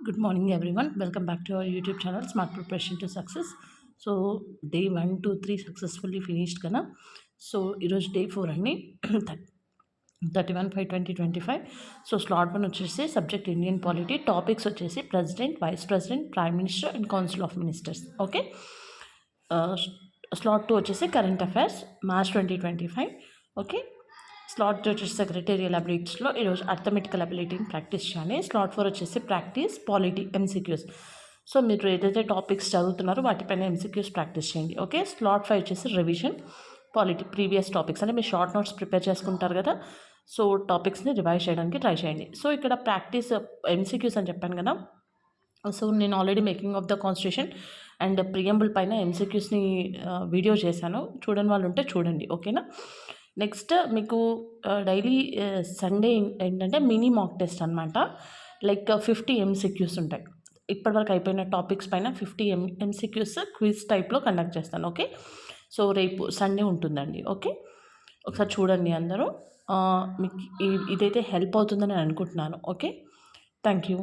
Good morning, everyone. Welcome back to our YouTube channel, Smart Preparation to Success. So, day 1, 2, 3 successfully finished కదా. So ఈరోజు day 4 అండి. 31/5/2025. So slot 1 వచ్చేసి subject Indian polity, topics వచ్చేసి president, vice president, prime minister and council of ministers. Okay. Slot 2 వచ్చేసి current affairs March 2025. Okay. Slot 3 వచ్చేసి secretarial అబిలిటీస్లో ఈరోజు arithmetical అబిలిటీని ప్రాక్టీస్ చేయాలి. స్లాట్ 4 వచ్చేసి ప్రాక్టీస్ పాలిటీ ఎంసీక్యూస్. సో మీరు ఏదైతే టాపిక్స్ చదువుతున్నారో వాటిపైన ఎంసీక్యూస్ ప్రాక్టీస్ చేయండి. ఓకే. స్లాట్ 5 వచ్చేసి రివిజన్ పాలిటీ ప్రీవియస్ టాపిక్స్ అంటే మీరు షార్ట్ నోట్స్ ప్రిపేర్ చేసుకుంటారు కదా. సో టాపిక్స్ని రివైజ్ చేయడానికి ట్రై చేయండి. సో ఇక్కడ ప్రాక్టీస్ ఎంసీక్యూస్ అని చెప్పాను కదా. సో నేను already making of the constitution and preamble పైన ఎంసీక్యూస్ని వీడియో చేశాను. చూడని వాళ్ళు ఉంటే చూడండి. ఓకేనా. నెక్స్ట్ మీకు డైలీ సండే ఏంటంటే మినీ మాక్ టెస్ట్ అనమాట. లైక్ 50 ఎంసీక్యూస్ ఉంటాయి. ఇప్పటివరకు అయిపోయిన టాపిక్స్ పైన 50 ఎంసీక్యూస్ క్విజ్ టైప్లో కండక్ట్ చేస్తాను. ఓకే. సో రేపు సండే ఉంటుందండి. ఓకే. ఒకసారి చూడండి అందరూ. మీకు ఇదైతే హెల్ప్ అవుతుందని నేను అనుకుంటున్నాను. ఓకే. Thank you.